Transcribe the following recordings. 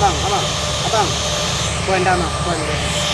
abang, poin dama, poin.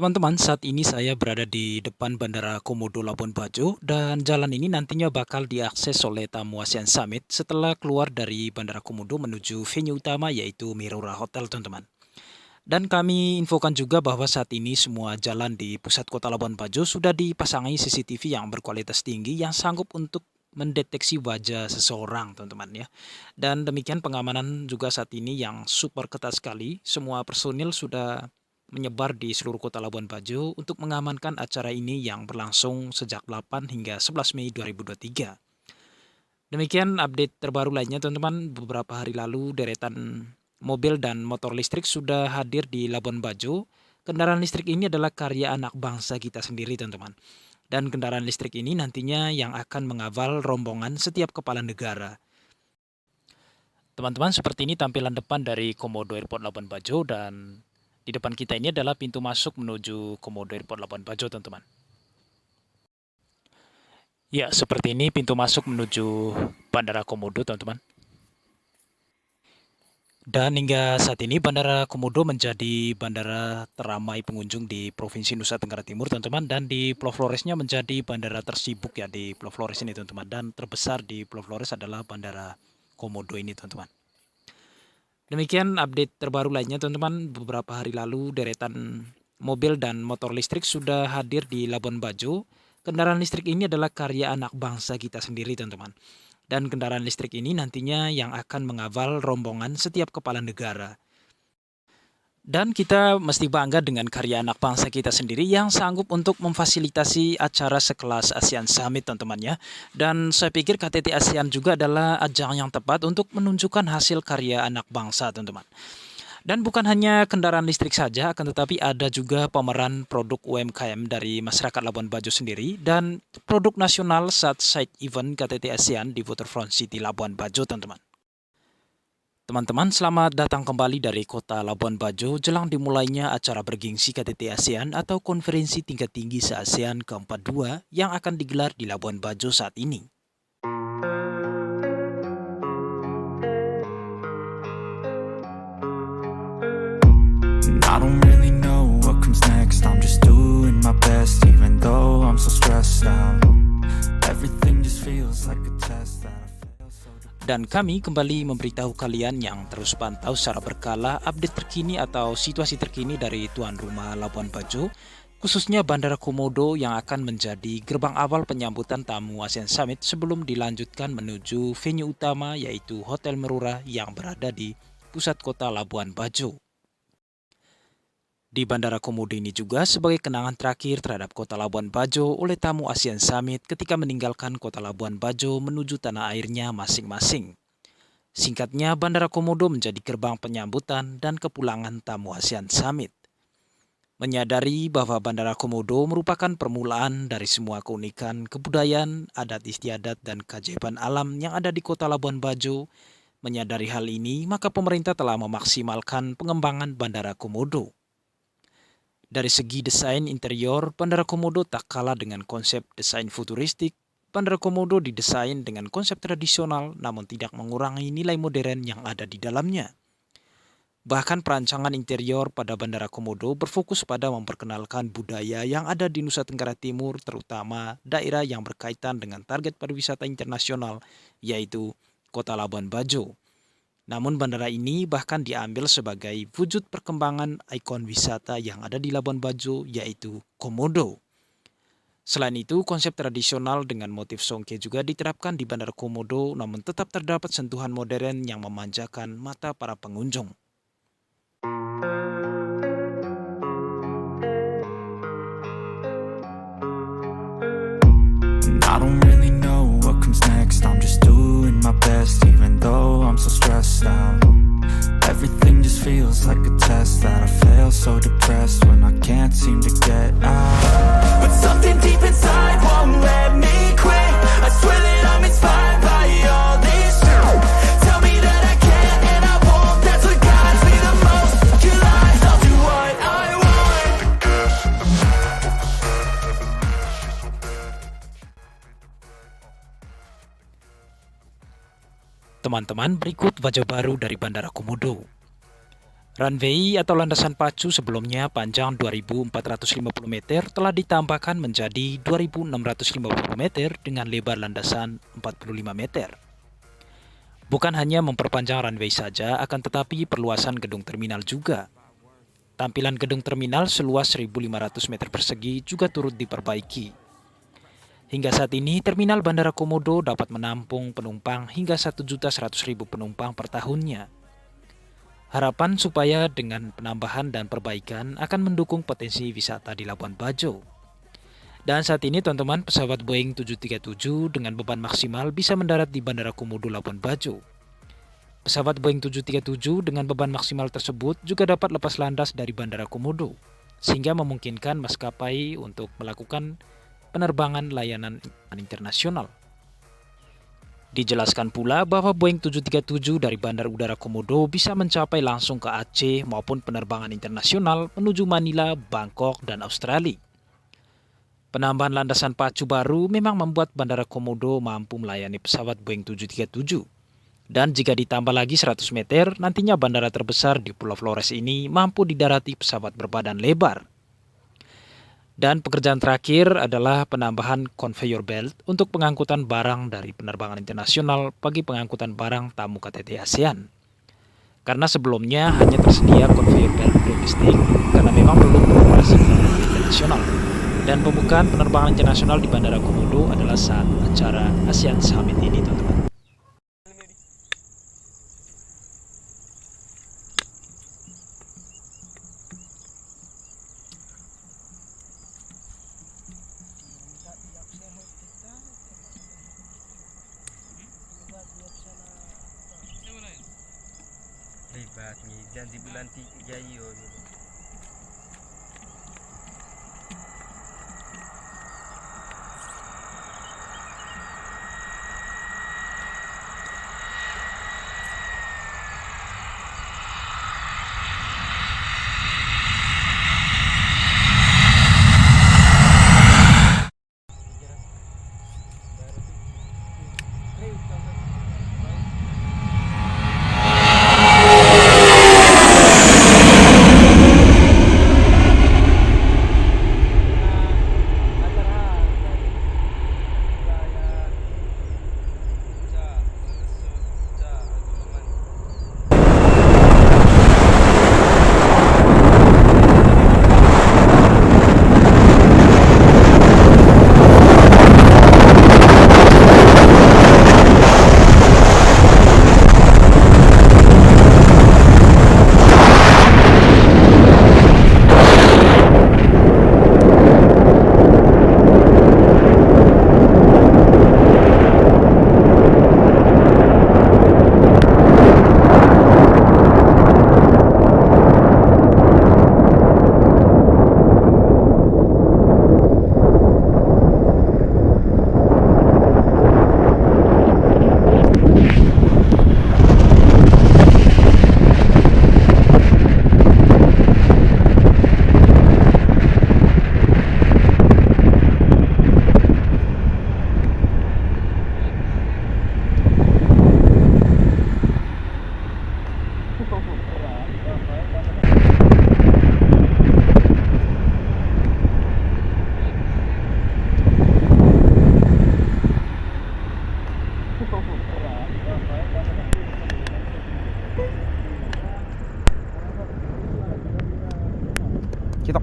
Teman-teman, saat ini saya berada di depan Bandara Komodo Labuan Bajo dan jalan ini nantinya bakal diakses oleh tamu ASEAN Summit setelah keluar dari Bandara Komodo menuju venue utama yaitu Mirora Hotel, teman-teman. Dan kami infokan juga bahwa saat ini semua jalan di pusat kota Labuan Bajo sudah dipasangi CCTV yang berkualitas tinggi yang sanggup untuk mendeteksi wajah seseorang, teman-teman ya. Dan demikian pengamanan juga saat ini yang super ketat sekali. Semua personil sudah menyebar di seluruh kota Labuan Bajo untuk mengamankan acara ini yang berlangsung sejak 8 hingga 11 Mei 2023. Demikian update terbaru lainnya, teman-teman. Beberapa hari lalu deretan mobil dan motor listrik sudah hadir di Labuan Bajo. Kendaraan listrik ini adalah karya anak bangsa kita sendiri, teman-teman. Dan kendaraan listrik ini nantinya yang akan mengawal rombongan setiap kepala negara. Teman-teman, seperti ini tampilan depan dari Komodo Airport Labuan Bajo, dan di depan kita ini adalah pintu masuk menuju Komodo Airport Labuan Bajo, teman-teman. Ya, seperti ini pintu masuk menuju Bandara Komodo, teman-teman. Dan hingga saat ini Bandara Komodo menjadi bandara teramai pengunjung di Provinsi Nusa Tenggara Timur, teman-teman. Dan di Pulau Flores-nya menjadi bandara tersibuk ya di Pulau Flores ini, teman-teman. Dan terbesar di Pulau Flores adalah Bandara Komodo ini, teman-teman. Demikian update terbaru lainnya, teman-teman. Beberapa hari lalu deretan mobil dan motor listrik sudah hadir di Labuan Bajo. Kendaraan listrik ini adalah karya anak bangsa kita sendiri, teman-teman. Dan kendaraan listrik ini nantinya yang akan mengawal rombongan setiap kepala negara. Dan kita mesti bangga dengan karya anak bangsa kita sendiri yang sanggup untuk memfasilitasi acara sekelas ASEAN Summit, teman-teman ya. Dan saya pikir KTT ASEAN juga adalah ajang yang tepat untuk menunjukkan hasil karya anak bangsa, teman-teman. Dan bukan hanya kendaraan listrik saja, akan tetapi ada juga pameran produk UMKM dari masyarakat Labuan Bajo sendiri dan produk nasional saat side event KTT ASEAN di Waterfront City Labuan Bajo, teman-teman. Teman-teman, selamat datang kembali dari kota Labuan Bajo jelang dimulainya acara bergengsi KTT ASEAN atau konferensi tingkat tinggi se-ASEAN ke-42 yang akan digelar di Labuan Bajo saat ini. I don't really know what comes next. I'm just doing my best, even though I'm so stressed out. Everything just feels like a test that I fail so. Dan kami kembali memberitahu kalian yang terus pantau secara berkala update terkini atau situasi terkini dari tuan rumah Labuan Bajo, khususnya Bandara Komodo yang akan menjadi gerbang awal penyambutan tamu ASEAN Summit sebelum dilanjutkan menuju venue utama yaitu Hotel Mirora yang berada di pusat kota Labuan Bajo. Di Bandara Komodo ini juga sebagai kenangan terakhir terhadap kota Labuan Bajo oleh tamu ASEAN Summit ketika meninggalkan kota Labuan Bajo menuju tanah airnya masing-masing. Singkatnya, Bandara Komodo menjadi gerbang penyambutan dan kepulangan tamu ASEAN Summit. Menyadari bahwa Bandara Komodo merupakan permulaan dari semua keunikan kebudayaan, adat istiadat, dan keajaiban alam yang ada di kota Labuan Bajo, menyadari hal ini, maka pemerintah telah memaksimalkan pengembangan Bandara Komodo. Dari segi desain interior, Bandara Komodo tak kalah dengan konsep desain futuristik. Bandara Komodo didesain dengan konsep tradisional namun tidak mengurangi nilai modern yang ada di dalamnya. Bahkan perancangan interior pada Bandara Komodo berfokus pada memperkenalkan budaya yang ada di Nusa Tenggara Timur, terutama daerah yang berkaitan dengan target pariwisata internasional, yaitu Kota Labuan Bajo. Namun bandara ini bahkan diambil sebagai wujud perkembangan ikon wisata yang ada di Labuan Bajo, yaitu Komodo. Selain itu, konsep tradisional dengan motif songke juga diterapkan di Bandara Komodo, namun tetap terdapat sentuhan modern yang memanjakan mata para pengunjung. I don't really know what comes next. I'm just doing my best, even though I'm so stressed out. Everything just feels like a test that I fail, so depressed when I can't seem to get out. But something deep inside won't let me quit. I swear that I'm inspired by all this shit. Tell me that I can and I won't. That's what guides me the most. Your lies, I'll do what I want. Teman-teman, berikut wajah baru dari Bandara Komodo. Runway atau landasan pacu sebelumnya panjang 2.450 meter telah ditambahkan menjadi 2.650 meter dengan lebar landasan 45 meter. Bukan hanya memperpanjang runway saja, akan tetapi perluasan gedung terminal juga. Tampilan gedung terminal seluas 1.500 meter persegi juga turut diperbaiki. Hingga saat ini, terminal Bandara Komodo dapat menampung penumpang hingga 1.100.000 penumpang per tahunnya. Harapan supaya dengan penambahan dan perbaikan akan mendukung potensi wisata di Labuan Bajo. Dan saat ini teman-teman, pesawat Boeing 737 dengan beban maksimal bisa mendarat di Bandara Komodo Labuan Bajo. Pesawat Boeing 737 dengan beban maksimal tersebut juga dapat lepas landas dari Bandara Komodo, sehingga memungkinkan maskapai untuk melakukan penerbangan layanan internasional. Dijelaskan pula bahwa Boeing 737 dari Bandar Udara Komodo bisa mencapai langsung ke Aceh maupun penerbangan internasional menuju Manila, Bangkok, dan Australia. Penambahan landasan pacu baru memang membuat Bandara Komodo mampu melayani pesawat Boeing 737. Dan jika ditambah lagi 100 meter, nantinya bandara terbesar di Pulau Flores ini mampu didarati pesawat berbadan lebar. Dan pekerjaan terakhir adalah penambahan conveyor belt untuk pengangkutan barang dari penerbangan internasional bagi pengangkutan barang tamu KTT ASEAN. Karena sebelumnya hanya tersedia conveyor belt domestik karena memang belum beroperasi penerbangan internasional. Dan pembukaan penerbangan internasional di Bandara Komodo adalah saat acara ASEAN Summit ini, teman-teman. Libat ni janji bulan 3 yo.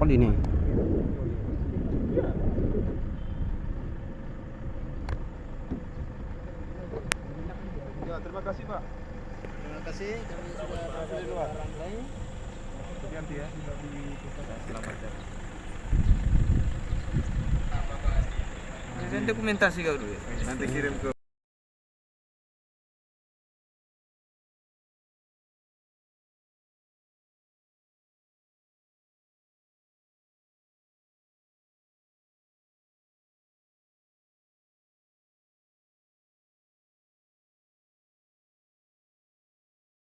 di ini. Ya, terima kasih Pak. Terima kasih, kami sudah berhasil luar. Ganti ya, selamat ya. Nanti dokumentasi kau dulu. Nanti kirim ke